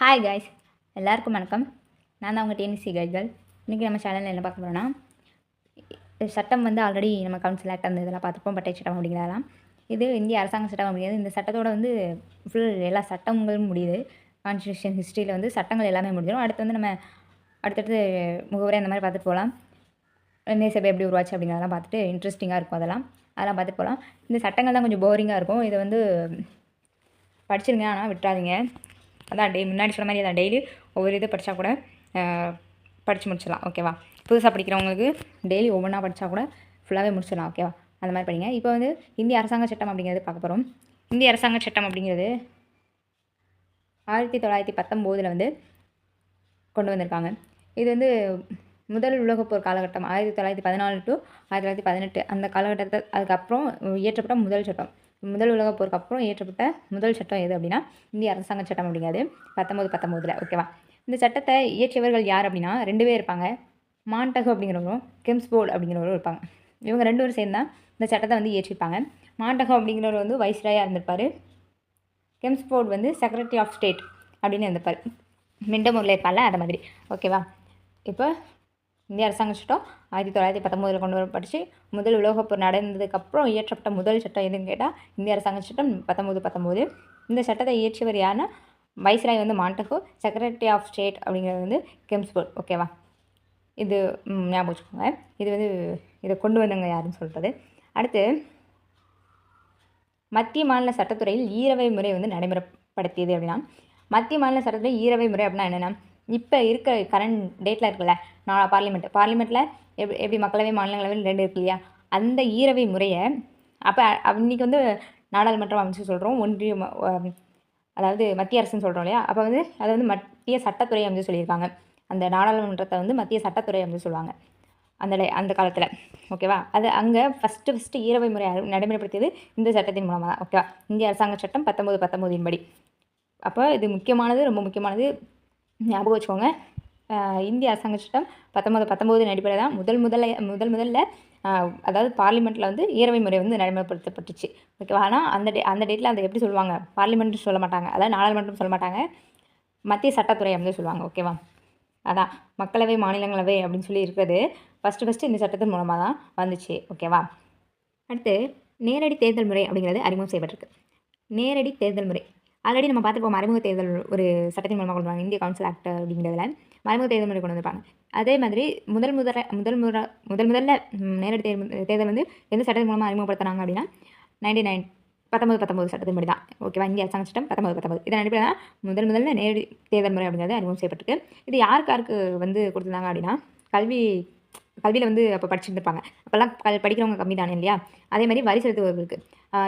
Hi guys, எல்லாருக்கும் வணக்கம். நான் தான் உங்கள் டிஎன்பிஎஸ்சி கைட்கள். இன்றைக்கி நம்ம சேனலில் என்ன பார்க்க போகிறோன்னா, சட்டம் வந்து ஆல்ரெடி நம்ம கவுன்சில் ஆக்ட் அந்த இதெல்லாம் பார்த்துப்போம். பட்டை சட்டம் அப்படிங்கிறதெல்லாம் இது இந்திய அரசாங்க சட்டம் அப்படிங்கிறது. இந்த சட்டத்தோட வந்து ஃபுல் எல்லா சட்டங்களும் முடியுது. கான்ஸ்டியூஷன் ஹிஸ்ட்ரியில் வந்து சட்டங்கள் எல்லாமே முடிஞ்சிடும். அடுத்து வந்து நம்ம அடுத்தடுத்து முகவரை அந்த மாதிரி பார்த்துட்டு போகலாம். சபை எப்படி உருவாச்சு அப்படிங்கிறதெல்லாம் பார்த்துட்டு இன்ட்ரெஸ்டிங்காக இருக்கும். அதெல்லாம் பார்த்துட்டு போகலாம். இந்த சட்டங்கள் தான் கொஞ்சம் போரிங்காக இருக்கும். இதை வந்து படிச்சிருங்க, ஆனால் விட்டுறாதீங்க. அதான் முன்னாடி சொன்ன மாதிரி அதான் டெய்லி ஒவ்வொரு இது படித்தா கூட படித்து முடிச்சிடலாம். ஓகேவா? புதுசாக படிக்கிறவங்களுக்கு டெய்லி ஒவ்வொன்றா படித்தா கூட ஃபுல்லாகவே முடிச்சிடலாம். ஓகேவா? அந்த மாதிரி படிங்க. இப்போ வந்து இந்திய அரசாங்க சட்டம் அப்படிங்கிறது பார்க்க போகிறோம். இந்திய அரசாங்க சட்டம் அப்படிங்கிறது 1919 வந்து கொண்டு வந்திருக்காங்க. இது வந்து முதல் உலகப்போர் காலகட்டம் 1914 to 1918 அந்த காலகட்டத்தை அதுக்கப்புறம் இயற்றப்பட்ட முதல் சட்டம். முதல் உலகப் போருக்கு அப்புறம் இயற்றப்பட்ட முதல் சட்டம் எது அப்படின்னா இந்திய அரசாங்க சட்டம் அப்படிங்கிறது 1919. ஓகேவா? இந்த சட்டத்தை இயற்றியவர்கள் யார் அப்படின்னா 2 பேர் இருப்பாங்க. மாண்டகோ அப்படிங்கிறவரும் கெம்ஸ்போர்ட் அப்படிங்கிறவரும் இருப்பாங்க. இவங்க 2 பேரும் சேர்ந்து தான் இந்த சட்டத்தை வந்து இயற்றிருப்பாங்க. மாண்டகோ அப்படிங்கிறவர் வந்து வைஸ்ராயாக இருந்திருப்பார். கெம்ஸ்போர்ட் வந்து செக்ரட்டரி ஆஃப் ஸ்டேட் அப்படின்னு இருந்திருப்பார். மிண்டமூரில் இருப்பார்ல, அதை மாதிரி. ஓகேவா? இப்போ இந்திய அரசாங்க சட்டம் 1919 கொண்டு வரப்பட்டுச்சு. முதல் உலகப்போர் நடந்ததுக்கப்புறம் இயற்றப்பட்ட முதல் சட்டம் எதுன்னு கேட்டால் இந்திய அரசாங்க சட்டம் 1919. இந்த சட்டத்தை இயற்றியவர் யாருன்னா வைஸ்ராய் வந்து மாண்டகோ, செக்ரட்டரி ஆஃப் ஸ்டேட் அப்படிங்கிறது வந்து கெம்ஸ்போர்ட். ஓகேவா? இது ஞாபகம் வச்சுக்கோங்க. இது வந்து இதை கொண்டு வந்தவங்க யாருன்னு சொல்கிறது. அடுத்து மத்திய மாநில சட்டத்துறையில் ஈரவை முறை வந்து நடைமுறைப்படுத்தியது அப்படின்னா, மத்திய மாநில சட்டத்துறை ஈரவை முறை அப்படின்னா என்னென்னா, இப்போ இருக்க கரண்ட் டேட்டில் இருக்குல்ல பார்லிமெண்ட்டில் எப்படி மக்களவை மாநிலங்களவையில் 2 இருக்கு இல்லையா, அந்த ஈரவை முறையை அப்போ இன்றைக்கி வந்து நாடாளுமன்றம் அமைச்சு சொல்கிறோம். ஒன்றிய அதாவது மத்திய அரசுன்னு சொல்கிறோம் இல்லையா, அப்போ வந்து அதை வந்து மத்திய சட்டத்துறை அமைச்சு சொல்லியிருக்காங்க. அந்த நாடாளுமன்றத்தை வந்து மத்திய சட்டத்துறை அமைச்சு சொல்லுவாங்க அந்த காலத்தில். ஓகேவா? அது அங்கே ஃபஸ்ட்டு ஈரவை முறை நடைமுறைப்படுத்தியது இந்த சட்டத்தின் மூலமாக தான். ஓகேவா? இந்திய அரசாங்க சட்டம் 1919 படி. அப்போ இது முக்கியமானது, ரொம்ப முக்கியமானது, ஞாபகம் வச்சுக்கோங்க. இந்திய அரசாங்க சட்டம் 1919 அடிப்படையில் தான் முதல்ல அதாவது பார்லிமெண்ட்டில் வந்து ஈரவை முறை வந்து நடைமுறைப்படுத்தப்பட்டுச்சு. ஓகேவா? ஆனால் அந்த டேட்டில் அதை எப்படி சொல்லுவாங்க, பார்லிமெண்ட் சொல்ல மாட்டாங்க, அதாவது நாடாளுமன்றம் சொல்ல மாட்டாங்க, மத்திய சட்டத்துறை அப்படின்னு சொல்லுவாங்க. ஓகேவா? அதான் மக்களவை மாநிலங்களவை அப்படின்னு சொல்லி இருக்கிறது ஃபஸ்ட்டு இந்த சட்டத்தின் மூலமாக தான் வந்துச்சு. ஓகேவா? அடுத்து நேரடி தேர்தல் முறை அப்படிங்கிறது அறிமுகம் செய்யப்பட்டிருக்கு. நேரடி தேர்தல் முறை ஆல்ரெடி நம்ம பார்த்துப்போம். மறைமுக தேர்தல் ஒரு சட்டத்தின் மூலமாக கொண்டு வராங்க. இந்திய கவுன்சில் ஆக்ட் அப்படிங்கிறதுல மறைமுக தேர்தல் முறை கொண்டு வந்திருப்பாங்க. அதே மாதிரி முதல்ல நேரடி தேர்தல் வந்து எந்த சட்டத்தின் மூலமாக அறிமுகப்படுத்தினாங்க அப்படின்னா 1919 சட்டத்தின் படி தான். ஓகேவா? இந்திய அரசாங்க சட்டம் 1919 இதன் அடிப்படையில் தான் முதல்ல நேரடி தேர்தல் முறை அப்படிங்கிறது அறிமுகம் செய்யப்பட்டிருக்கு. இது யாருக்கு வந்து கொடுத்துருந்தாங்க அப்படின்னா கல்வியில் வந்து அப்போ படிச்சுருந்துருப்பாங்க. அப்போல்லாம் படிக்கிறவங்க கம்மி தானே இல்லையா, அதே மாதிரி வரி செலுத்துவர்களுக்கு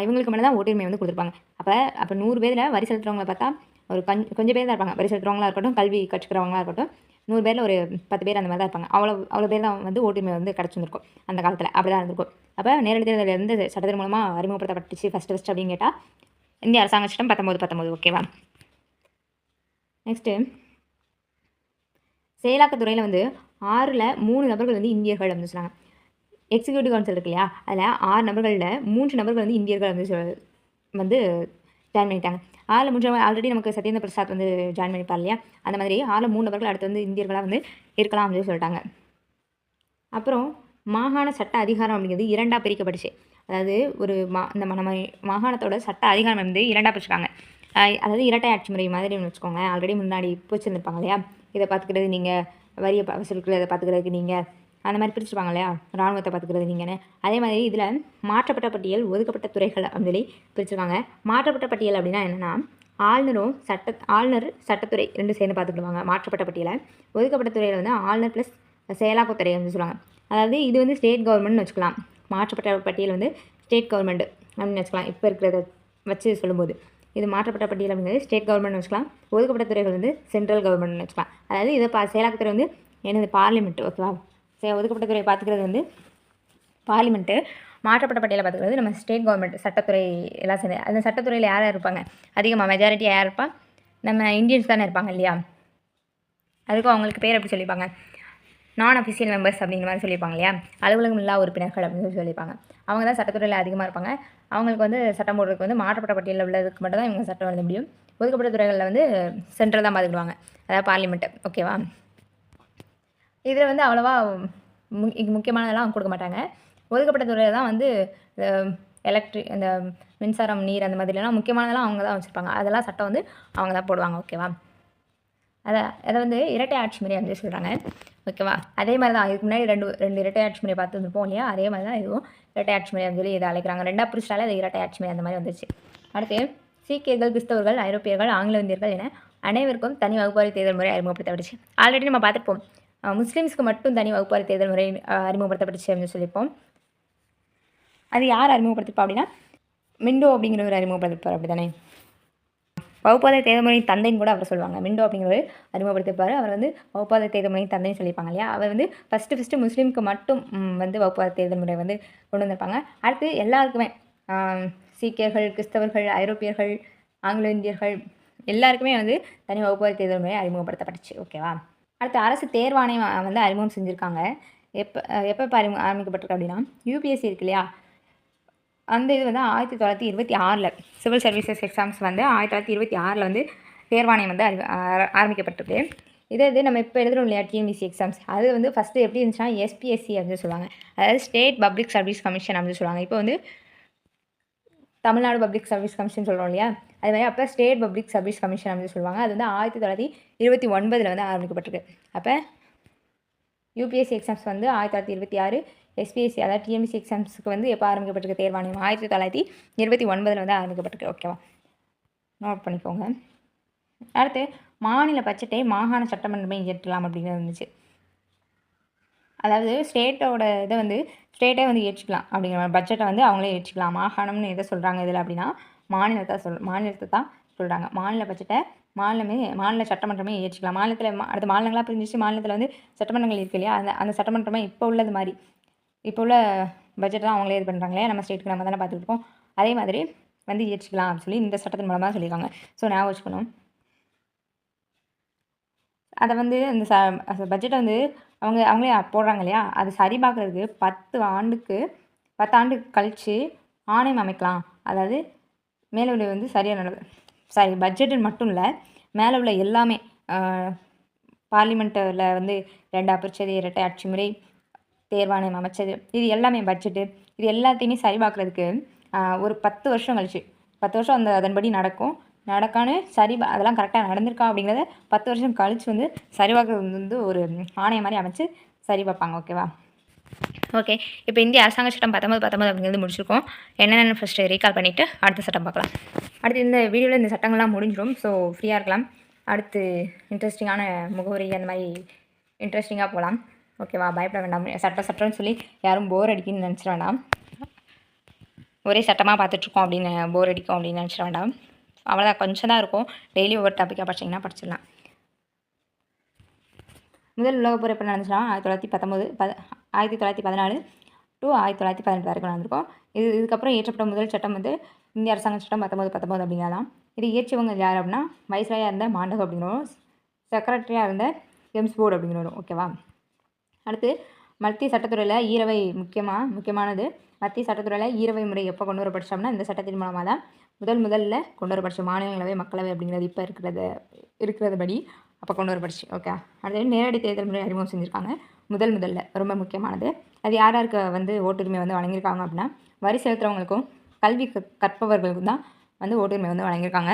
இவங்களுக்கு மேலே தான் ஓட்டுரிமை வந்து கொடுத்துருப்பாங்க. அப்போ 100 பேரில் வரி செலுத்துறவங்களை பார்த்தா ஒரு கொஞ்சம் பேர் தான் இருப்பாங்க. வரி செலுத்துறவங்களா இருக்கட்டும், கல்வி கற்றுக்கிறவங்களா இருக்கட்டும், 100 பேரில் ஒரு 10 பேர் அந்த மாதிரி தான் இருப்பாங்க. அவ்வளோ பேர் தான் வந்து ஓட்டுரிமை வந்து கிடச்சிருந்துருக்கும் அந்த காலத்தில். அப்படி தான் இருந்திருக்கும். அப்போ நேரடி தேர்தல் எந்த சட்டத்தின் மூலமாக அறிமுகப்படுத்தப்பட்டுச்சு ஃபஸ்ட்டு அப்படின்னு கேட்டால் இந்திய அரசாங்க சட்டம் 1919. ஓகேவா? நெக்ஸ்ட்டு செயலாக்கத்துறையில் வந்து 6ல் 3 நபர்கள் வந்து இந்தியர்கள் அப்படின்னு சொன்னாங்க. எக்ஸிக்யூட்டிவ் கவுன்சில் இருக்கு இல்லையா, அதில் 6 நபர்களில் 3 நபர்கள் வந்து இந்தியர்கள் வந்து ஜாயின் பண்ணிட்டாங்க. 6ல் 3 ஆல்ரெடி நமக்கு சத்யேந்திர பிரசாத் வந்து ஜாயின் பண்ணிப்பார் இல்லையா, அந்த மாதிரி 6ல் 3 நபர்கள் அடுத்து வந்து இந்தியர்களாக வந்து இருக்கலாம் அப்படின்னு சொல்லிட்டாங்க. அப்புறம் மாகாண சட்ட அதிகாரம் அப்படிங்கிறது 2ஆக பிரிக்கப்பட்டுச்சு. அதாவது ஒரு நம்ம மாகாணத்தோட சட்ட அதிகாரம் வந்து 2ஆக பிரிச்சுக்காங்க. அதாவது இரட்டை ஆட்சி முறை மாதிரின்னு வச்சுக்கோங்க. ஆல்ரெடி முன்னாடி வச்சுருந்துருப்பாங்க இல்லையா, இதை பார்த்துக்கிறது நீங்கள், வரியை வசூலிக்கிறத பார்த்துக்கிறதுக்கு நீங்கள், அந்த மாதிரி பிரிச்சுருப்பாங்க இல்லையா, இராணுவத்தை பார்த்துக்கிறது நீங்கன்னு. அதே மாதிரி இதில் மாற்றப்பட்ட பட்டியல், ஒதுக்கப்பட்ட துறைகள் அப்படின்னு சொல்லி பிரிச்சுருக்காங்க. மாற்றப்பட்ட பட்டியல் அப்படின்னா என்னென்னா, ஆளுநர் சட்டத்துறை 2 சேர்ந்து பார்த்துக்கிடுவாங்க மாற்றப்பட்ட பட்டியலை. ஒதுக்கப்பட்ட துறையில் வந்து ஆளுநர் ப்ளஸ் செயலாக்கத்துறை வந்து சொல்லுவாங்க. அதாவது இது வந்து ஸ்டேட் கவர்மெண்ட்னு வச்சுக்கலாம். மாற்றப்பட்ட பட்டியல் வந்து ஸ்டேட் கவர்மெண்ட் அப்படின்னு வச்சுக்கலாம். இப்போ இருக்கிறத வச்சு சொல்லும்போது இது மாற்றப்பட்ட பட்டியல் அப்படிங்கிறது ஸ்டேட் கவர்மெண்ட் வச்சுக்கலாம். ஒதுக்கப்பட்ட துறைகள் வந்து சென்ட்ரல் கவர்மெண்ட்னு வச்சுக்கலாம். அதாவது இதை செயலாக்கத்துறை வந்து என்னது, பார்லிமெண்ட்டு. ஓகேவா? ஒதுக்கப்பட்ட துறையை பார்த்துக்கிறது வந்து பார்லிமெண்ட்டு, மாற்றப்பட்ட பட்டியலை பார்த்துக்கிறது நம்ம ஸ்டேட் கவர்மெண்ட், சட்டத்துறை எல்லாம் சேர்ந்து. அந்த சட்டத்துறையில் யார் இருப்பாங்க அதிகமாக, மெஜாரிட்டியாக யார் இருப்பா, நம்ம இந்தியன்ஸ் தானே இருப்பாங்க இல்லையா, அதுக்கும் அவங்களுக்கு பேர் எப்படி சொல்லியிருப்பாங்க, நான் அஃபிஷியல் மெம்பர்ஸ் அப்படிங்கிற மாதிரி சொல்லியிருப்பாங்க இல்லையா, அலுவலகம் இல்லா உறுப்பினர்கள் அப்படின்னு சொல்லி சொல்லியிருப்பாங்க. அவங்க தான் சட்டத்துறையில் அதிகமாக இருப்பாங்க. அவங்களுக்கு வந்து சட்டம் போடுறதுக்கு வந்து மாற்றப்பட்ட பட்டியலில் உள்ளதுக்கு மட்டும் தான் இவங்க சட்டம் எழுத முடியும். ஒதுக்கப்பட்ட துறைகளில் வந்து சென்ட்ரல் தான் பார்த்துக்கிடுவாங்க, அதாவது பார்லிமெண்ட்டு. ஓகேவா? இதில் வந்து அவ்வளோவா முக்கியமானதெல்லாம் கொடுக்க மாட்டாங்க. ஒதுக்கப்பட்ட துறையில் தான் வந்து இந்த மின்சாரம், நீர் அந்த மாதிரிலாம் முக்கியமானதெல்லாம் அவங்க தான் வச்சுருப்பாங்க. அதெல்லாம் சட்டம் வந்து அவங்க தான் போடுவாங்க. ஓகேவா? அதை வந்து இரட்டை ஆட்சி முறை அப்படின்னு சொல்கிறாங்க. ஓகேவா? அதே மாதிரி தான் இதுக்கு முன்னாடி ரெண்டு இரட்டை ஆட்சி முறை பார்த்து வந்துருப்போம் இல்லையா? அதே மாதிரி தான் இதுவும் இரட்டை ஆட்சி முறை அப்படின்னு சொல்லி இதை அழைக்கிறாங்க. ரெண்டாக பிரிச்சிட்டாலே அது இரட்டை ஆட்சி முறை அந்த மாதிரி வந்துச்சு. அடுத்து சீக்கியர்கள், கிறிஸ்தவர்கள், ஐரோப்பியர்கள், ஆங்கில இந்தியர்கள் என அனைவருக்கும் தனி வகுப்பாரி தேர்தல் முறை அறிமுகப்படுத்தப்பட்டுச்சு. ஆல்ரெடி நம்ம பார்த்துருப்போம், முஸ்லீம்ஸ்க்கு மட்டும் தனி வகுப்பாரி தேர்தல் முறை அறிமுகப்படுத்தப்பட்டுச்சு அப்படின்னு சொல்லியிருப்போம். அது யார் அறிமுகப்படுத்திப்பா அப்படின்னா மிண்டோ அப்படிங்கிறவர் அறிமுகப்படுத்திருப்பார். அப்படி தானே? வகுப்பாதை தேர்தல்முறையின் தந்தைன்னு கூட அவர் சொல்லுவாங்க. மிண்டோ அப்படிங்கிறவர் அறிமுகப்படுத்திருப்பார். அவர் வந்து வகுப்பாதை தேர்தல்முறையின் தந்தைன்னு சொல்லியிருப்பாங்க இல்லையா? அவர் வந்து ஃபஸ்ட்டு முஸ்லீமுக்கு மட்டும் வந்து வகுப்பாதை தேர்தல் முறை வந்து கொண்டு வந்திருப்பாங்க. அடுத்து எல்லாருக்குமே சீக்கியர்கள், கிறிஸ்தவர்கள், ஐரோப்பியர்கள், ஆங்கில இந்தியர்கள் எல்லாருக்குமே வந்து தனி வகுப்பாதை தேர்தல் முறை அறிமுகப்படுத்தப்பட்டுச்சு. ஓகேவா? அடுத்து அரசு தேர்வாணையம் வந்து அறிமுகம் செஞ்சுருக்காங்க. எப்போ ஆரம்பிக்கப்பட்டிருக்கு அப்படின்னா யூபிஎஸ்சி இருக்கு இல்லையா? அந்த இது வந்து 1926 சிவில் சர்வீசஸ் எக்ஸாம்ஸ் வந்து 1926 வந்து தேர்வாணையம் வந்து ஆரம்பிக்கப்பட்டிருக்கு. இது நம்ம இப்போ எழுதுகிறோம் இல்லையா டிஎன்பிசி எக்ஸாம்ஸ், அது வந்து ஃபஸ்ட்டு எப்படி இருந்துச்சுன்னா எஸ்பிஎஸ்சி அப்படின்னு சொல்லுவாங்க, அதாவது ஸ்டேட் பப்ளிக் சர்வீஸ் கமிஷன் அப்படின்னு சொல்லுவாங்க. இப்போ வந்து தமிழ்நாடு பப்ளிக் சர்வீஸ் கமிஷன் சொல்கிறோம் இல்லையா? அது மாதிரி அப்போ ஸ்டேட் பப்ளிக் சர்வீஸ் கமிஷன் அப்படின்னு சொல்லுவாங்க. அது வந்து 1929 வந்து ஆரம்பிக்கப்பட்டிருக்கு. அப்போ யூபிஎஸ்சி எக்ஸாம்ஸ் வந்து 1926, எஸ்பிஎஸ்சி அதாவது டிஎன்பிசி எக்ஸாம்ஸுக்கு வந்து எப்போ ஆரம்பிக்கப்பட்டிருக்கு தேர்வாணையம் 1929 வந்து ஆரம்பிக்கப்பட்டிருக்கு. ஓகேவா? நோட் பண்ணிக்கோங்க. அடுத்து மாநில பட்ஜெட்டை மாகாண சட்டமன்றமே இயற்றலாம் அப்படிங்கிறது இருந்துச்சு. அதாவது ஸ்டேட்டோட இதை வந்து ஸ்டேட்டே வந்து ஏற்றுக்கலாம் அப்படிங்கிற பட்ஜெட்டை வந்து அவங்களே ஏற்றுக்கலாம். மாகாணம்னு எதை சொல்கிறாங்க இதில் அப்படின்னா மாநிலத்தை தான் சொல்கிறாங்க. மாநில பட்ஜெட்டை மாநில சட்டமன்றமே ஏற்றுக்கலாம். மாநிலத்தில் அடுத்த மாநிலங்களாக பிரிஞ்சிச்சு. மாநிலத்தில் வந்து சட்டமன்றங்கள் இருக்கு இல்லையா? அந்த சட்டமன்றமே இப்போ உள்ளது மாதிரி இப்போ உள்ள பட்ஜெட் தான் அவங்களே இது பண்ணுறாங்களே, நம்ம ஸ்டேட்டுக்கு நம்ம தானே பார்த்துட்டு இருக்கோம். அதே மாதிரி வந்து ஏற்றுக்கலாம் அப்படின்னு சொல்லி இந்த சட்டத்தின் மூலமாக சொல்லியிருக்காங்க. ஸோ ஞாபகம் வச்சுக்கணும். அதை வந்து இந்த பட்ஜெட்டை வந்து அவங்களே போடுறாங்க இல்லையா? அது சரி பார்க்குறதுக்கு 10 ஆண்டு கழித்து ஆணையம் அமைக்கலாம். அதாவது மேலே உள்ள வந்து பட்ஜெட்டுன்னு மட்டும் இல்லை, மேலே உள்ள எல்லாமே பார்லிமெண்ட்டில் வந்து 2ஆக பிரித்தது, இரட்டை ஆட்சி முறை, தேர்வாணையம் அமைச்சது, இது எல்லாமே பட்ஜெட்டு, இது எல்லாத்தையுமே சரி பார்க்குறதுக்கு ஒரு 10 வருஷம் கழிச்சு 10 வருஷம் அதன்படி நடக்கான்னு அதெல்லாம் கரெக்டாக நடந்திருக்கா அப்படிங்கிறத 10 வருஷம் கழித்து வந்து சரி பார்க்குறது வந்து ஒரு ஆணையம் மாதிரி அமைச்சு சரி பார்ப்பாங்க. ஓகேவா? ஓகே, இப்போ இந்திய அரசாங்க சட்டம் 19 அப்படிங்கிறது முடிச்சிருக்கோம். என்னென்னு ஃபஸ்ட்டு ரீகால் பண்ணிவிட்டு அடுத்த சட்டம் பார்க்கலாம். அடுத்து இந்த வீடியோவில் இந்த சட்டங்கள்லாம் முடிஞ்சிடும். ஸோ ஃப்ரீயாக இருக்கலாம். அடுத்து இன்ட்ரெஸ்டிங்கான முகவரி அந்த மாதிரி இன்ட்ரெஸ்டிங்காக போகலாம். ஓகேவா? பயப்பட வேண்டாம். சட்டம்னு சொல்லி யாரும் போர் அடிக்குன்னு நினச்சிட வேண்டாம். ஒரே சட்டமாக பார்த்துட்ருக்கோம் அப்படின்னு போர் அடிக்கும் அப்படின்னு நினச்சிட வேண்டாம். அவ்வளோதான், கொஞ்சம் தான் இருக்கும். டெய்லி ஒவ்வொரு டாப்பிக்காக படிச்சிங்கன்னா படிச்சிடலாம். முதல் உலகப்போர் எப்போ நடந்துச்சுன்னா 1914 to 1918 வரைக்கும் நடந்திருக்கும். இதுக்கப்புறம் இயற்றப்பட்ட முதல் சட்டம் வந்து இந்திய அரசாங்க சட்டம் 1919 அப்படிங்கிறதான். இது இயற்றியவங்க யார் அப்படின்னா வைஸ்ராயாக இருந்த மாண்டகோ அப்படிங்கிறோம், செக்ரட்டரியாக இருந்த எம்ஸ்போர்ட் அப்படிங்கிறோம். ஓகேவா? அடுத்து மத்திய சட்டத்துறையில் ஈரவை முக்கியமானது. மத்திய சட்டத்துறையில் ஈரவை முறை எப்போ கொண்டு வரப்பட்டுச்சோம்னா இந்த சட்டத்தின் மூலமாக தான் முதல்ல கொண்டு வரப்பட்டுச்சு. மாநிலங்களவை, மக்களவை அப்படிங்கிறது இப்போ இருக்கிறதுபடி அப்போ கொண்டு வரப்பட்டுச்சு. ஓகே. அடுத்தது நேரடி தேர்தல் முறை அறிமுகம் செஞ்சுருக்காங்க. முதல்ல ரொம்ப முக்கியமானது. அது யாருக்கு வந்து ஓட்டுரிமை வந்து வழங்கியிருக்காங்க அப்படின்னா வரி செலுத்துகிறவங்களுக்கும் கல்வி கற்பவர்களுக்கும் தான் வந்து ஓட்டுரிமை வந்து வழங்கியிருக்காங்க.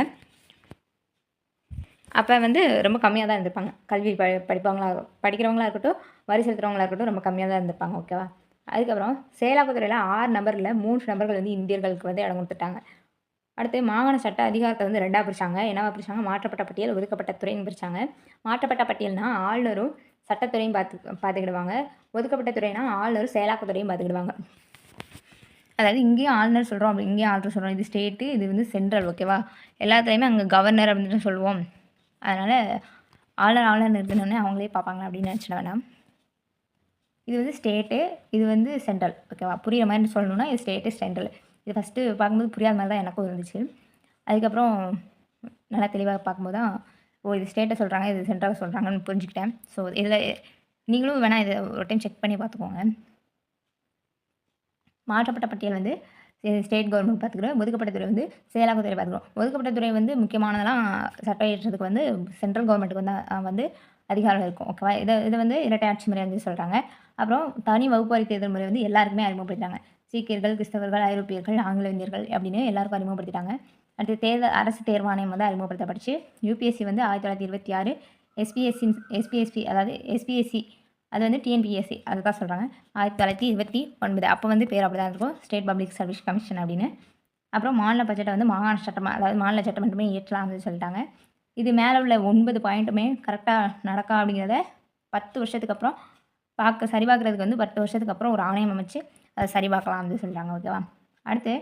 அப்போ வந்து ரொம்ப கம்மியாக தான் இருந்திருப்பாங்க. கல்வி படிக்கிறவங்களா இருக்கட்டும், வரி செலுத்துகிறவங்களா இருக்கட்டும் ரொம்ப கம்மியாக தான் இருந்திருப்பாங்க. ஓகேவா? அதுக்கப்புறம் செயலாக்கத்துறையில் 6 நபரில் 3 நபர்கள் வந்து இந்தியர்களுக்கு வந்து இடம் கொடுத்துட்டாங்க. அடுத்து மாகாண சட்ட அதிகாரத்தை வந்து 2ஆக பிரித்தாங்க. என்னவா பிரித்தாங்க? மாற்றப்பட்ட பட்டியல், ஒதுக்கப்பட்ட துறைன்னு பிரித்தாங்க. மாற்றப்பட்ட பட்டியல்னால் ஆளுநரும் சட்டத்துறையும் பார்த்துக்கிடுவாங்க. ஒதுக்கப்பட்ட துறைனா ஆளுநரும் செயலாக்கத்துறையும் பார்த்துக்கிடுவாங்க. அதாவது இங்கேயும் ஆளுநர் சொல்கிறோம், அப்படி இங்கேயும் ஆளுநர் சொல்கிறோம். இது ஸ்டேட்டு, இது வந்து சென்ட்ரல். ஓகேவா? எல்லாத்துலேயுமே அங்கே கவர்னர் அப்படின்னு சொல்லுவோம். அதனால் ஆளுநர் இருக்குன்னு அவங்களே பார்ப்பாங்க அப்படின்னு நினச்சிட வேண்டாம். இது வந்து ஸ்டேட்டு, இது வந்து சென்ட்ரல். ஓகேவா? புரிகிற மாதிரி சொல்லணுன்னா இது ஸ்டேட்டு, சென்ட்ரல். இது ஃபஸ்ட்டு பார்க்கும்போது புரியாத மாதிரி தான் எனக்கும் இருந்துச்சு. அதுக்கப்புறம் நல்லா தெளிவாக பார்க்கும்போது தான் இது ஸ்டேட்டை சொல்கிறாங்க, இது சென்ட்ரலை சொல்கிறாங்கன்னு புரிஞ்சுக்கிட்டேன். ஸோ இதில் நீங்களும் வேணால் இதை ஒரு டைம் செக் பண்ணி பார்த்துக்கோங்க. மாற்றப்பட்ட பட்டியல் வந்து ஸ்டேட் கவர்மெண்ட் பார்த்துக்கிறோம். ஒதுக்கப்பட்ட துறை வந்து செயலாக்கத்துறை பார்த்துக்கிறோம். ஒதுக்கப்பட்ட துறை வந்து முக்கியமானதெல்லாம் சட்டம் இயற்றதுக்கு வந்து சென்ட்ரல் கவர்மெண்ட்டுக்கு வந்து வந்து அதிகாரம் இருக்கும். ஓகேவா? இதை வந்து இரட்டை ஆட்சி முறை வந்து சொல்கிறாங்க. அப்புறம் தனி வகுப்பாரி தேர்தல் முறை வந்து எல்லாருக்குமே அறிமுகப்படுத்திட்டாங்க. சீக்கியர்கள், கிறிஸ்தவர்கள், ஐரோப்பியர்கள், ஆங்கில இந்தியர்கள் அப்படின்னு எல்லாருக்கும் அறிமுகப்படுத்திட்டாங்க. அடுத்து தேர்தல் அரசு தேர்வாணையம் வந்து அறிமுகப்படுத்தப்பட்டுச்சு. யூபிஎஸ்சி வந்து 1926, எஸ்பிஎஸ்சி அதாவது எஸ்பிஎஸ்சி அது வந்து டிஎன்பிஎஸ்சி அதை தான் சொல்கிறாங்க 1929. அப்போ வந்து பேர் அப்படி தான் இருக்கும், ஸ்டேட் பப்ளிக் சர்வீஸ் கமிஷன் அப்படின்னு. அப்புறம் மாநில பட்ஜெட்டை வந்து மாகாண சட்டமாக அதாவது மாநில சட்டமன்றமே இயற்றலாம் அப்படின்னு சொல்லிட்டாங்க. இது மேலே உள்ள 9 பாயிண்ட்டுமே கரெக்டாக நடக்கா அப்படிங்கிறத 10 வருஷத்துக்கு அப்புறம் சரிபார்க்குறதுக்கு வந்து 10 வருஷத்துக்கு அப்புறம் ஒரு ஆணையம் அமைச்சு அதை சரி பார்க்கலாம் அப்படின்னு சொல்லிட்டாங்க. ஓகேவா? அடுத்து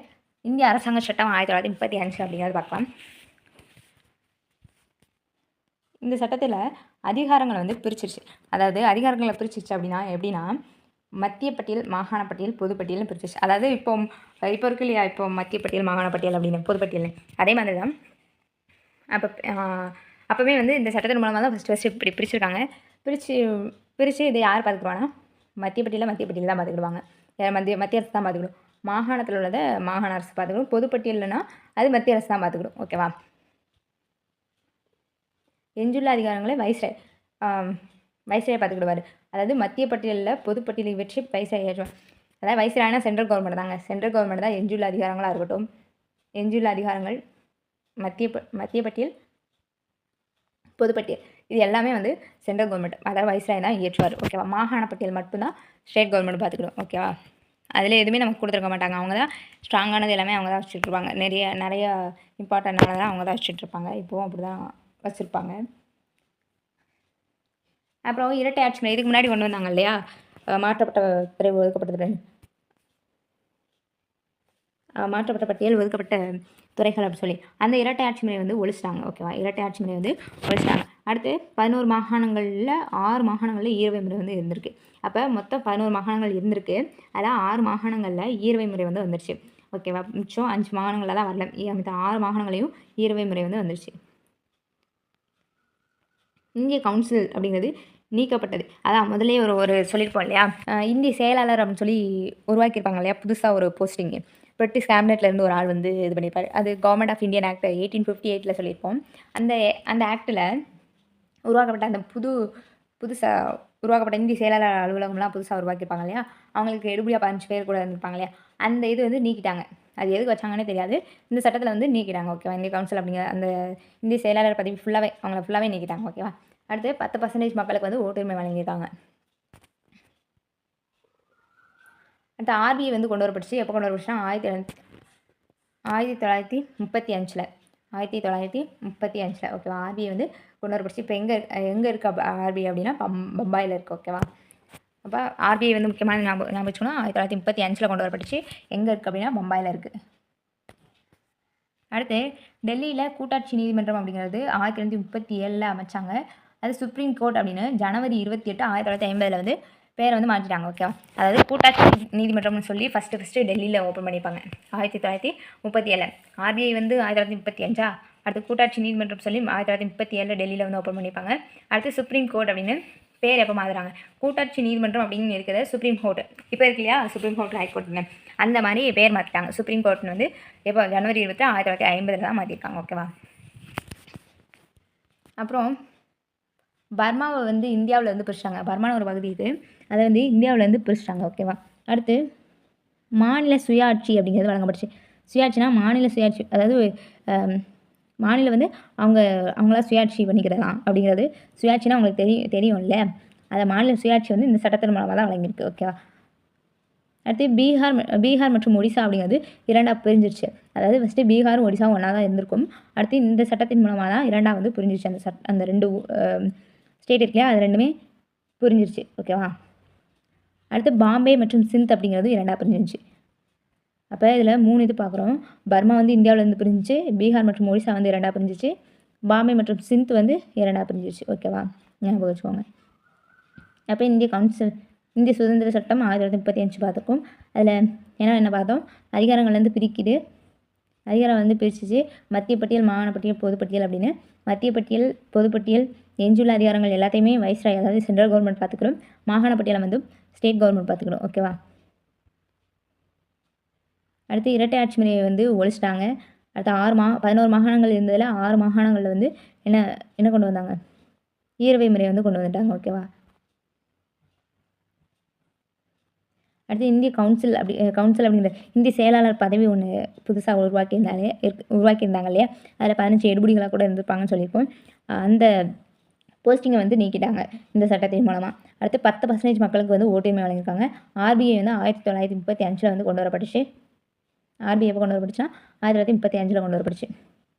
இந்திய அரசாங்க சட்டம் 1935 அப்படிங்கிறது பார்க்கலாம். இந்த சட்டத்தில் அதிகாரங்களை வந்து பிரிச்சிருச்சு. அதாவது அதிகாரங்களை பிரிச்சிருச்சு எப்படின்னா மத்திய பட்டியல், மாகாண பட்டியல், பொதுப்பட்டியல்னு பிரிச்சிருச்சு. அதாவது இப்போ இருக்கு இல்லையா, இப்போ மத்திய பட்டியல், மாகாண பட்டியல் அப்படின்னு பொதுப்பட்டியல், அதே மாதிரி தான் அப்போவே வந்து இந்த சட்டத்தின் மூலமாக தான் ஃபஸ்ட்டு இப்படி பிரிச்சிருக்காங்க. பிரித்து இதை யார் பார்த்துக்குவாங்கன்னா மத்திய பட்டியல் தான் பார்த்துக்கிடுவாங்க. மத்திய அரசு தான் பார்த்துக்கிடும். மாகாணத்தில் உள்ளதை மாகாண அரசு பார்த்துக்கிடும். பொதுப்பட்டியல்னா அது மத்திய அரசு தான் பார்த்துக்கிடும். ஓகேவா? எஞ்சுள்ள அதிகாரங்களை வைஸ்ராய் பார்த்துக்கிடுவார். அதாவது மத்திய பட்டியலில் பொதுப்பட்டியலை வச்சு வைஸ்ராய் ஏற்றுவார். அதாவது வைஸ்ராய்னா சென்ட்ரல் கவர்மெண்ட் தாங்க. சென்ட்ரல் கவர்மெண்ட் தான் எஞ்சுள்ள அதிகாரங்களாக இருக்கட்டும். எஞ்சுள்ள அதிகாரங்கள் மத்திய பட்டியல், பொதுப்பட்டியல் இது எல்லாமே வந்து சென்ட்ரல் கவர்மெண்ட் அதாவது வைஸ்ராய் தான் ஏற்றுவார். ஓகேவா? மாகாண பட்டியல் மட்டும்தான் ஸ்டேட் கவர்மெண்ட் பார்த்துக்கிடும். ஓகேவா? அதில் எதுவுமே நமக்கு கொடுத்துருக்க மாட்டாங்க. அவங்க தான் ஸ்ட்ராங்கானது எல்லாமே அவங்க தான் வச்சுட்ருப்பாங்க. நிறைய இம்பார்ட்டண்டானதான் அவங்க தான் வச்சுட்ருப்பாங்க. இப்போவும் அப்படி தான் வச்சுருப்பாங்க. அப்புறம் இரட்டை ஆட்சி முறை இதுக்கு முன்னாடி கொண்டு வந்தாங்க இல்லையா, மாற்றப்பட்ட துறை ஒதுக்கப்பட்ட துறை, மாற்றப்பட்ட பட்டியல் ஒதுக்கப்பட்ட துறைகள் அப்படின்னு சொல்லி அந்த இரட்டை ஆட்சி முறை வந்து ஒழிச்சிட்டாங்க. ஓகேவா? இரட்டை ஆட்சி முறை வந்து ஒழிச்சிட்டாங்க. அடுத்து 11 மாகாணங்களில் 6 மாகாணங்களில் ஈரவை முறை வந்து இருந்திருக்கு. அப்போ மொத்தம் 11 மாகாணங்கள் இருந்திருக்கு. அதில் 6 மாகாணங்களில் ஈரவை முறை வந்து வந்துருச்சு. ஓகேவா? மிச்சம் 5 மாகாணங்களில் தான் வரல. மற்ற 6 மாகாணங்களையும் ஈரவை முறை வந்து வந்துருச்சு. இந்திய கவுன்சில் அப்படிங்கிறது நீக்கப்பட்டது. அதான் முதலே ஒரு சொல்லியிருப்போம் இல்லையா, இந்திய செயலாளர் அப்படின்னு சொல்லி உருவாக்கியிருப்பாங்க இல்லையா, புதுசாக ஒரு போஸ்டிங்கு. பிரிட்டிஷ் கேபினெட்லேருந்து ஒரு ஆள் வந்து இது பண்ணியிருப்பார். அது கவர்மெண்ட் ஆஃப் இந்தியன் ஆக்ட் 1858 சொல்லியிருப்போம். அந்த ஆக்டில் உருவாக்கப்பட்ட அந்த புதுசாக உருவாக்கப்பட்ட இந்திய செயலாளர் அலுவலகம்லாம் புதுசாக உருவாக்கியிருப்பாங்க இல்லையா, அவங்களுக்கு எடுபடியாக 15 பேர் கூட இருந்திருப்பாங்க இல்லையா, அந்த இது வந்து நீக்கிட்டாங்க. அது எதுக்கு வச்சாங்கன்னே தெரியாது. இந்த சட்டத்தில் வந்து நீக்கிட்டாங்க. ஓகேவா? இந்திய கவுன்சில் அப்படிங்கிற அந்த இந்திய செயலாளர் பதவி ஃபுல்லாகவே நீக்கிட்டாங்க. ஓகேவா? அடுத்து 10% மக்களுக்கு வந்து ஓட்டுரிமை வழங்கியிருக்காங்க. அடுத்து ஆர்பிஐ வந்து கொண்டு வரப்பட்டுச்சு. எப்போ கொண்டு வரப்பட்டுச்சுன்னா 1935. 1935. ஓகேவா? ஆர்பிஐ வந்து கொண்டு வரப்பட்டுச்சு. இப்போ எங்கே இருக்குது ஆர்பிஐ அப்படின்னா பம்பாயில் இருக்குது. ஓகேவா? அப்போ ஆர்பிஐ வந்து முக்கியமான ஞாபகம் வச்சுக்கோன்னா 1935 கொண்டு வரப்பட்டுச்சு. எங்கே இருக்குது அப்படின்னா பம்பாயில் இருக்குது. அடுத்து டெல்லியில் கூட்டாட்சி நீதிமன்றம் அப்படிங்கிறது 1937 அமைச்சாங்க. அது சுப்ரீம் கோர்ட் அப்படின்னு ஜனவரி 28, 1950 வந்து பேரை வந்து மாற்றிட்டாங்க. ஓகேவா? அதாவது கூட்டாட்சி நீதிமன்றம்னு சொல்லி ஃபஸ்ட்டு டெல்லியில் ஓப்பன் பண்ணியிருப்பாங்க 1937. ஆர்பிஐ வந்து 1935. அடுத்து கூட்டாட்சி நீதிமன்றம் சொல்லி 1937 டெல்லியில் வந்து ஓப்பன் பண்ணியிருப்பாங்க. அடுத்து சுப்ரீம் கோர்ட் அப்படின்னு பேர் எப்போ மாறுறாங்க, கூட்டாட்சி நீதிமன்றம் அப்படின்னு இருக்கிறது சுப்ரீம் கோர்ட் இப்போ இருக்கு இல்லையா, சுப்ரீம் கோர்ட் ஹைகோர்ட்னு அந்த மாதிரி பேர் மாற்றிட்டாங்க. சுப்ரீம் கோர்ட்னு வந்து எப்போ ஜனவரி 20, 1950 தான் மாற்றிருக்காங்க. ஓகேவா? அப்புறம் பர்மாவை வந்து இந்தியாவில் வந்து பிரிச்சிட்டாங்க. பர்மான ஒரு பகுதி இது, அதை வந்து இந்தியாவில் வந்து பிரிச்சிட்டாங்க. ஓகேவா? அடுத்து மாநில சுயாட்சி அப்படிங்கிறது வழங்கப்பட்டுச்சு. சுயாட்சினா மாநில சுயாட்சி, அதாவது மாநிலம் வந்து அவங்களா சுயாட்சி பண்ணிக்கிறலாம் அப்படிங்கிறது. சுயாட்சினா அவங்களுக்கு தெரியும்ல, அதை மாநில சுயாட்சி வந்து இந்த சட்டத்தின் மூலமாக தான் வழங்கியிருக்கு. ஓகேவா? அடுத்து பீகார் மற்றும் ஒடிசா அப்படிங்கிறது இரண்டாக பிரிஞ்சிருச்சு. அதாவது ஃபஸ்ட்டு பீகாரும் ஒடிசாவும் ஒன்றா தான் இருந்திருக்கும். அடுத்து இந்த சட்டத்தின் மூலமாக தான் இரண்டாக வந்து புரிஞ்சிருச்சு. அந்த 2 ஸ்டேட் இருக்கு இல்லையா, அது ரெண்டுமே புரிஞ்சிருச்சு. ஓகேவா? அடுத்து பாம்பே மற்றும் சிந்த் அப்படிங்கிறது இரண்டாக பிரிஞ்சிருச்சு. அப்போ இதில் 3 இது பார்க்குறோம். பர்மா வந்து இந்தியாவிலேருந்து பிரிஞ்சிச்சு, பீகார் மற்றும் ஒடிசா வந்து இரண்டாக பிரிஞ்சிச்சு, பாம்பே மற்றும் சிந்த் வந்து இரண்டாக பிரிஞ்சிருச்சு. ஓகேவா? ஞாபகம் வச்சுக்கோங்க. அப்போ இந்திய சுதந்திர சட்டம் 1935 பார்த்துருக்கோம். அதில் என்ன பார்த்தோம், அதிகாரங்கள்லேருந்து பிரிக்குது. அதிகாரம் வந்து பிரிச்சிச்சு மத்திய பட்டியல், மாகாண பட்டியல், பொதுப்பட்டியல் அப்படின்னு. மத்திய பட்டியல், பொதுப்பட்டியல், எஞ்சுள்ள அதிகாரங்கள் எல்லாத்தையுமே வைஸ்ராய் அதாவது சென்ட்ரல் கவர்மெண்ட் பார்த்துக்கிறோம். மாகாண பட்டியலை வந்து ஸ்டேட் கவர்மெண்ட் பார்த்துக்கிறோம். ஓகேவா? அடுத்து இரட்டை ஆட்சி முறையை வந்து ஒழிச்சிட்டாங்க. அடுத்து 11 மாகாணங்கள் இருந்ததில் 6 மாகாணங்களில் வந்து என்ன என்ன கொண்டு வந்தாங்க, ஈரவை முறையை வந்து கொண்டு வந்துட்டாங்க. ஓகேவா. அடுத்து இந்திய கவுன்சில் அப்படிங்கிற இந்திய செயலாளர் பதவி ஒன்று புதுசாக உருவாக்கியிருந்தாங்க இல்லையா, அதில் 15 எடுபடிகளாக கூட இருந்திருப்பாங்கன்னு சொல்லியிருக்கோம். அந்த போஸ்டிங்கை வந்து நீக்கிட்டாங்க இந்த சட்டத்தின் மூலமாக. அடுத்து 10% மக்களுக்கு வந்து ஓட்டுரிமை வழங்கியிருக்காங்க. ஆர்பிஐ வந்து 1935 வந்து கொண்டு வரப்பட்டுச்சு. ஆர்பிஐ எப்போ கொண்டு வரப்பட்டுச்சுன்னா 1935 கொண்டு வரப்பட்டுச்சு.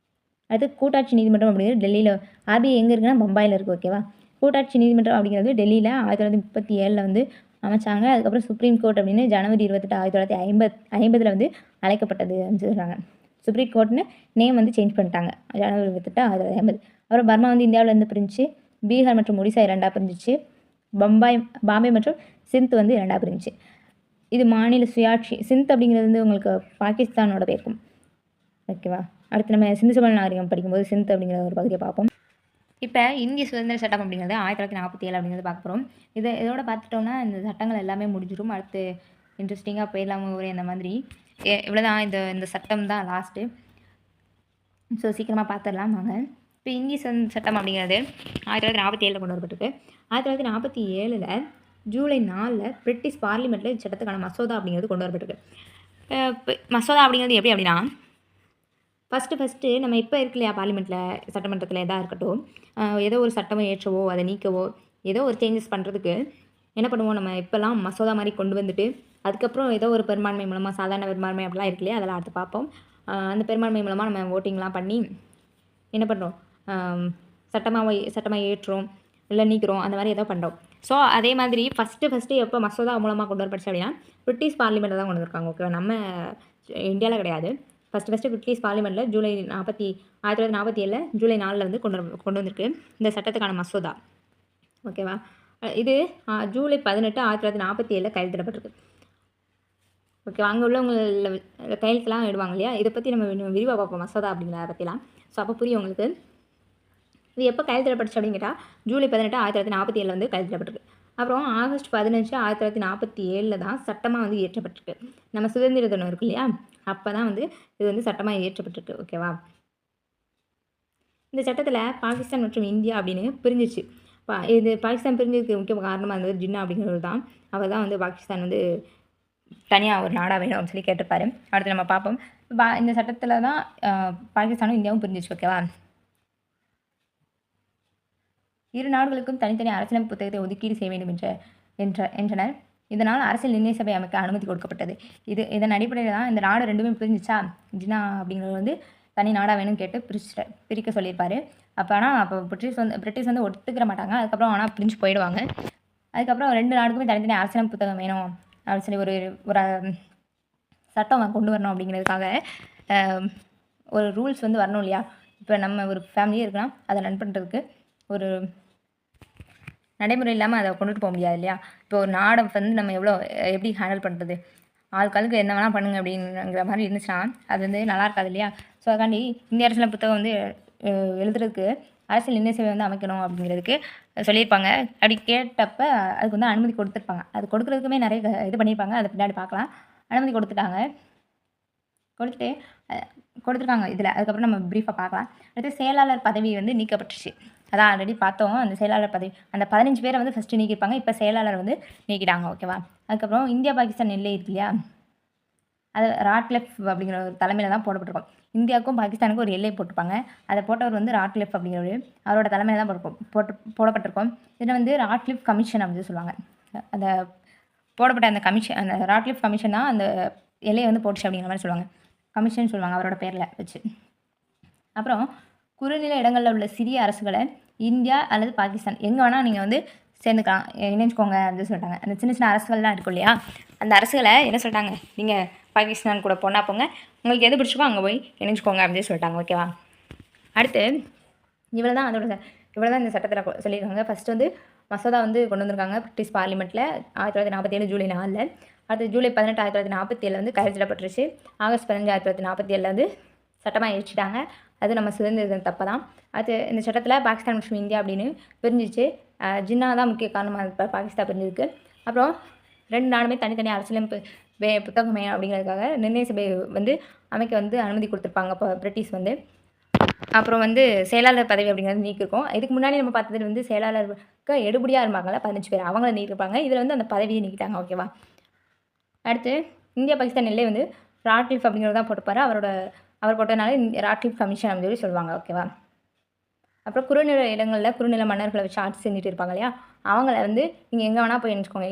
அடுத்து கூட்டாட்சி நீதிமன்றம் அப்படிங்கிறது டெல்லியில், ஆர்பிஐ எங்கே இருக்குன்னா பம்பாயில் இருக்குது. ஓகேவா. கூட்டாட்சி நீதிமன்றம் அப்படிங்கிறது டெல்லியில் 1937 வந்து அமைச்சாங்க. அதுக்கப்புறம் சுப்ரீம் கோர்ட் அப்படின்னு ஜனவரி 28, 1950 வந்து அழைக்கப்பட்டது அப்படின்னு சொல்கிறாங்க. சுப்ரீம் கோர்ட்னு நேம் வந்து சேஞ்ச் பண்ணிட்டாங்க ஜனவரி 28, 1950. அப்புறம் பர்மா வந்து இந்தியாவிலேருந்து பிரிஞ்சு பீகார் மற்றும் ஒடிசா 2ஆக பிரிஞ்சிச்சு. பாம்பே மற்றும் சிந்த் வந்து 2ஆக பிரிஞ்சிச்சு. இது மாநில சுயாட்சி. சிந்த் அப்படிங்கிறது வந்து உங்களுக்கு பாகிஸ்தானோட பேருக்கும். ஓகேவா. அடுத்து நம்ம சிந்து சமவெளி நாகரிகம் படிக்கும்போது சிந்த் அப்படிங்கிற ஒரு பகுதியை பார்ப்போம். இப்போ இந்திய சுதந்திர சட்டம் அப்படிங்கிறது 1947 அப்படிங்கிறது பார்க்க போகிறோம். இதோட பார்த்துட்டோம்னா இந்த சட்டங்கள் எல்லாமே முடிஞ்சிடும். அடுத்து இன்ட்ரெஸ்டிங்காக போயிடலாம் ஒரே அந்த மாதிரி. இவ்வளோதான், இந்த சட்டம் தான் லாஸ்ட்டு. ஸோ சீக்கிரமாக பார்த்துடலாம் வாங்க. இப்போ இந்திய சுதந்திர சட்டம் அப்படிங்கிறது 1947 கொண்டு வரப்பட்டிருக்கு. 1947 ஜூலை 4 பிரிட்டிஷ் பார்லிமெண்ட்டில் இந்த சட்டத்துக்கான மசோதா அப்படிங்கிறது கொண்டு வரப்பட்டிருக்கு. மசோதா அப்படிங்கிறது எப்படி அப்படின்னா, ஃபஸ்ட்டு நம்ம இப்போ இருக்கு இல்லையா பார்லிமெண்ட்டில், சட்டமன்றத்தில் எதாக இருக்கட்டும், ஏதோ ஒரு சட்டமை ஏற்றவோ அதை நீக்கவோ ஏதோ ஒரு சேஞ்சஸ் பண்ணுறதுக்கு என்ன பண்ணுவோம், நம்ம இப்போல்லாம் மசோதா மாதிரி கொண்டு வந்துட்டு அதுக்கப்புறம் ஏதோ ஒரு பெரும்பான்மை மூலமாக, சாதாரண பெரும்பான்மை அப்படிலாம் இருக்கு இல்லையா, அதெல்லாம் அடுத்து பார்ப்போம். அந்த பெரும்பான்மை மூலமாக நம்ம ஓட்டிங்லாம் பண்ணி என்ன பண்ணுறோம், சட்டமாக ஏற்றுறோம் இல்லை நீக்கிறோம், அந்த மாதிரி ஏதோ பண்ணுறோம். ஸோ அதே மாதிரி ஃபஸ்ட்டு எப்போ மசோதா மூலமாக கொண்டு வரப்பட்டுச்சு அப்படின்னா பிரிட்டிஷ் பார்லிமெண்ட்டில் தான் கொண்டு வந்திருக்காங்க. ஓகேவா. நம்ம இந்தியாவில் கிடையாது. ஃபஸ்ட்டு பிரிட்டிஷ் பார்லிமெண்ட்டில் 1947 ஜூலை 4 வந்து கொண்டு வந்திருக்கு இந்த சட்டத்துக்கான மசோதா. ஓகேவா. இது ஜூலை 18, 1947 கையெழுத்திடப்பட்டிருக்கு. ஓகேவா. அங்கே உள்ளவங்களில் கையெழுத்துலாம் இடுவாங்க இல்லையா, இதை பற்றி நம்ம விரிவாக பார்ப்போம் மசோதா அப்படிங்கிறத பற்றிலாம். ஸோ அப்போ புரியும் உங்களுக்கு. இது எப்போ கையெழுத்திடப்பட்டுச்சு அப்படின்னு கேட்டால் ஜூலை 18, 1947 வந்து கையெழுத்திடப்பட்டிருக்கு. அப்புறம் ஆகஸ்ட் 15, 1947 தான் சட்டமாக வந்து இயற்றப்பட்டிருக்கு. நம்ம சுதந்திர தினம் இருக்கு இல்லையா, அப்போ தான் வந்து இது வந்து சட்டமாக இயற்றப்பட்டிருக்கு. ஓகேவா. இந்த சட்டத்தில் பாகிஸ்தான் மற்றும் இந்தியா அப்படின்னு பிரிஞ்சிச்சு. இது பாகிஸ்தான் பிரிஞ்சதுக்கு முக்கிய காரணமாக இருந்தது ஜின்னா அப்படிங்கிறது தான். அவர் தான் வந்து பாகிஸ்தான் வந்து தனியாக ஒரு நாடாக வேணும் அப்படின்னு சொல்லி கேட்டிருப்பாரு. அடுத்து நம்ம பார்ப்போம். இந்த சட்டத்தில் தான் பாகிஸ்தானும் இந்தியாவும் பிரிஞ்சிச்சு. ஓகேவா. இரு நாடுகளுக்கும் தனித்தனி அரசியலமைப்பு புத்தகத்தை ஒதுக்கீடு செய்ய வேண்டும் என்றனர். இதனால் அரசியல் நிர்ணய சபை அமைக்க அனுமதி கொடுக்கப்பட்டது. இதன் அடிப்படையில் தான் இந்த நாடு ரெண்டுமே பிரிஞ்சிச்சா, ஜின்னா அப்படிங்கிறது வந்து தனி நாடாக வேணும்னு கேட்டு பிரிக்க சொல்லியிருப்பார். அப்போ பிரிட்டிஷ் வந்து ஒத்துக்கிற மாட்டாங்க. அதுக்கப்புறம் ஆனால் பிரிஞ்சு போயிடுவாங்க. அதுக்கப்புறம் 2 நாடுக்குமே தனித்தனி அரசியலமைப்பு புத்தகம் வேணும் அப்படின்னு சொல்லி ஒரு சட்டம் கொண்டு வரணும் அப்படிங்கிறதுக்காக ஒரு ரூல்ஸ் வந்து வரணும் இல்லையா. இப்போ நம்ம ஒரு ஃபேமிலியே இருக்குன்னா அதை ரன் பண்ணுறதுக்கு ஒரு நடைமுறை இல்லாமல் அதை கொண்டுட்டு போக முடியாது இல்லையா. இப்போ ஒரு நாடை வந்து நம்ம எப்படி ஹேண்டில் பண்ணுறது, ஆளுக்கு என்ன வேணால் பண்ணுங்க அப்படிங்கிற மாதிரி இருந்துச்சுன்னா அது வந்து நல்லா இருக்காது இல்லையா. ஸோ அதுக்காண்டி இந்திய அரசியல் புத்தகம் வந்து எழுதுறதுக்கு அரசியல் நிர்ணய சபை வந்து அமைக்கணும் அப்படிங்கிறதுக்கு சொல்லியிருப்பாங்க. அப்படி கேட்டப்போ அதுக்கு வந்து அனுமதி கொடுத்துருப்பாங்க. அது கொடுக்குறதுக்குமே நிறைய இது பண்ணியிருப்பாங்க, அதை பின்னாடி பார்க்கலாம். அனுமதி கொடுத்துருக்காங்க இதில். அதுக்கப்புறம் நம்ம ப்ரீஃபாக பார்க்கலாம். அடுத்து செயலாளர் பதவி வந்து நீக்கப்பட்டுச்சு. அதான் ஆல்ரெடி பார்த்தோம். அந்த செயலாளர் பதவி அந்த 15 பேரை வந்து ஃபஸ்ட்டு நீக்கியிருப்பாங்க. இப்போ செயலாளர் வந்து நீக்கிட்டாங்க. ஓகேவா. அதுக்கப்புறம் இந்தியா பாகிஸ்தான் எல்லை இருக்கு இல்லையா, அது ராட்க்ளிஃப் அப்படிங்கிற ஒரு தலைமையில் தான் போடப்பட்டிருக்கும். இந்தியாவுக்கும் பாகிஸ்தானுக்கும் ஒரு எல்லை போட்டிருப்பாங்க. அதை போட்டவர் வந்து ராட்க்ளிஃப் அப்படிங்கிறவர், அவரோட தலைமையில் தான் போடப்பட்டிருக்கும். இதில் வந்து ராட்க்ளிஃப் கமிஷன் அப்படின்னு சொல்லுவாங்க. அந்த போடப்பட்ட அந்த ராட்க்ளிஃப் கமிஷன் தான் அந்த எல்லையை வந்து போட்டுச்சு அப்படிங்கிற மாதிரி சொல்லுவாங்க. கமிஷன் சொல்லுவாங்க அவரோட பேரில் வச்சு. அப்புறம் குறுநில இடங்களில் உள்ள சிறிய அரசுகளை இந்தியா அல்லது பாகிஸ்தான் எங்கே வேணால் நீங்கள் வந்து சேர்ந்துக்கலாம், இணைஞ்சிக்கோங்க அப்படின்னு சொல்லிட்டாங்க. அந்த சின்ன சின்ன அரசுகள்லாம் இருக்கும் இல்லையா, அந்த அரசுகளை என்ன சொல்லிட்டாங்க, நீங்கள் பாகிஸ்தான் கூட போனால் போங்க, உங்களுக்கு எது பிடிச்சிக்கோ அங்கே போய் இணைஞ்சிக்கோங்க அப்படின்னு சொல்லிட்டாங்க. ஓகேவா. அடுத்து இவ்வளோ தான் இந்த சட்டத்தில் சொல்லியிருக்காங்க. ஃபஸ்ட்டு வந்து மசோதா வந்து கொண்டு வந்திருக்காங்க பிரிட்டிஷ் பார்லிமெண்ட்டில் 1947 ஜூலை 4. அடுத்து ஜூலை 18, 1947 வந்து கையெழுத்திடப்பட்டுருச்சு. ஆகஸ்ட் 15, 1947 வந்து சட்டமாக இயற்றிட்டாங்க. அது நம்ம சுதந்திர தப்பு தான். அது இந்த சட்டத்தில் பாகிஸ்தான் மற்றும் இந்தியா அப்படின்னு பிரிஞ்சிச்சு. ஜின்னா தான் முக்கிய காரணமாக பாகிஸ்தான் பிரிஞ்சதுக்கு. அப்புறம் 2 நாடுமே தனித்தனி அரசியலமைப்பு புத்தகம் வேணும் அப்படிங்கிறதுக்காக நிர்ணய சபை வந்து அமைக்க வந்து அனுமதி கொடுத்துருப்பாங்க அப்போ பிரிட்டிஷ் வந்து. அப்புறம் வந்து செயலாளர் பதவி அப்படிங்கிறது நீக்கிருக்கும். இதுக்கு முன்னாடி நம்ம பார்த்தது வந்து செயலாளருக்கு எடுபடியாக இருந்தாங்கல்ல 15 பேர், அவங்கள நீக்கிருப்பாங்க. இதில் வந்து அந்த பதவியை நீக்கிட்டாங்க. ஓகேவா. அடுத்து இந்தியா பாகிஸ்தான் எல்லை வந்து ராட்க்ளிஃப் அப்படிங்கிறது தான் போட்டுப்பாரு. அவர் போட்டதுனால ராட்க்ளிஃப் கமிஷன் அப்படின்னு சொல்லி சொல்லுவாங்க. ஓகேவா. அப்புறம் குறுநில இடங்களில் குறுநில மன்னர்களை வச்சு ஆட்சி செஞ்சுட்டு இருப்பாங்க இல்லையா, அவங்கள வந்து நீங்கள் எங்கே வேணால் போய் இணைச்சிக்கோங்க.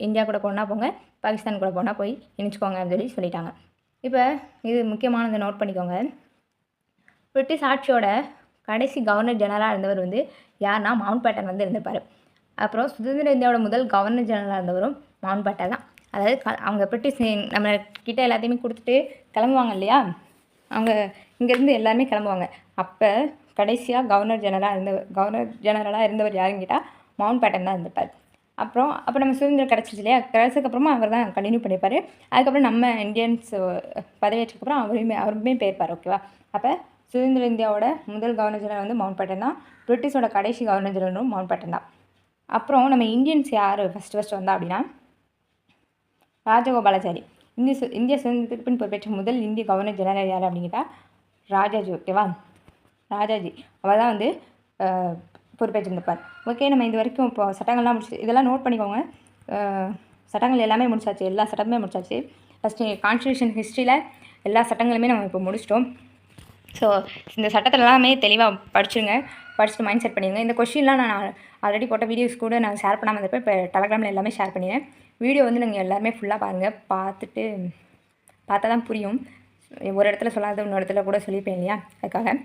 இந்தியா கூட போனால் போங்க, பாகிஸ்தான் கூட போனால் போய் இணைச்சிக்கோங்க அப்படின்னு சொல்லிட்டாங்க. இப்போ இது முக்கியமானதை நோட் பண்ணிக்கோங்க. பிரிட்டிஷ் ஆட்சியோட கடைசி கவர்னர் ஜெனரலாக இருந்தவர் வந்து யார்னா மவுண்ட் பேட்டன் வந்து இருந்திருப்பார். அப்புறம் சுதந்திர இந்தியாவோட முதல் கவர்னர் ஜெனரலாக இருந்தவரும் மவுண்ட் பேட்டன் தான். அதாவது அவங்க பிரிட்டிஷ் நம்ம கிட்ட எல்லாத்தையுமே கொடுத்துட்டு கிளம்புவாங்க இல்லையா, அவங்க இங்கேருந்து எல்லாருமே கிளம்புவாங்க. அப்போ கடைசியாக கவர்னர் ஜெனரலாக இருந்தவர் யாருன்னு கேட்டால் மவுண்ட் பேட்டன் தான் இருந்திருப்பார். அப்போ நம்ம சுதந்திரம் கிடச்சிச்சு இல்லையா, கிடச்சதுக்கப்புறமா அவர் தான் கண்டினியூ பண்ணியிருப்பார். அதுக்கப்புறம் நம்ம இந்தியன்ஸ் பதவியேற்றதுக்கப்புறம் அவருமே போயிருப்பார். ஓகேவா. அப்போ சுதந்திர இந்தியாவோட முதல் கவர்னர் ஜெனரல் வந்து மவுண்ட் பேட்டன் தான். பிரிட்டிஷோட கடைசி கவர்னர் ஜெனரலும் மவுண்ட் பேட்டன் தான். அப்புறம் நம்ம இந்தியன்ஸ் யார் ஃபஸ்ட்டு வந்தா அப்படின்னா ராஜகோபாலாச்சாரி. இந்திய சுதந்திரத்துக்கு பின் பொறுப்பேற்ற முதல் இந்திய கவர்னர் ஜெனரல் யார் அப்படின்னு கேட்டால் ராஜாஜி. ஓகேவா. ராஜாஜி அவர் தான் வந்து பொறுப்பேற்றிருந்திருப்பார். ஓகே. நம்ம இது வரைக்கும் இப்போ சட்டங்கள்லாம் முடிச்சு இதெல்லாம் நோட் பண்ணிக்கோங்க. சட்டங்கள் எல்லாமே முடிச்சாச்சு, எல்லா சட்டமே முடிச்சாச்சு. ஃபஸ்ட்டு கான்ஸ்டியூஷன் ஹிஸ்ட்ரியில் எல்லா சட்டங்களுமே நம்ம இப்போ முடிச்சிட்டோம். ஸோ இந்த சட்டத்தில் எல்லாமே தெளிவாக படிச்சுட்டு மைண்ட் செட் பண்ணிடுங்க. இந்த கொஷின்லாம் நான் ஆல்ரெடி போட்ட வீடியோஸ் கூட நான் ஷேர் பண்ணாமல் இருப்பேன். இப்போ டெலகிராமில் எல்லாமே ஷேர் பண்ணிடுறேன். வீடியோ வந்து நீங்கள் எல்லாருமே ஃபுல்லாக பாருங்கள். பார்த்தா தான் புரியும். ஒரு இடத்துல சொல்லாத இன்னொரு இடத்துல கூட சொல்லியிருப்பேன் இல்லையா, அதுக்காக.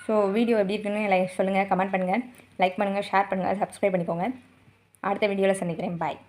ஸோ வீடியோ எப்படி இருக்குன்னு சொல்லுங்கள், கமெண்ட் பண்ணுங்கள், லைக் பண்ணுங்கள், ஷேர் பண்ணுங்கள், சப்ஸ்கிரைப் பண்ணிக்கோங்க. அடுத்த வீடியோவில் சந்திக்கிறேன். பாய்.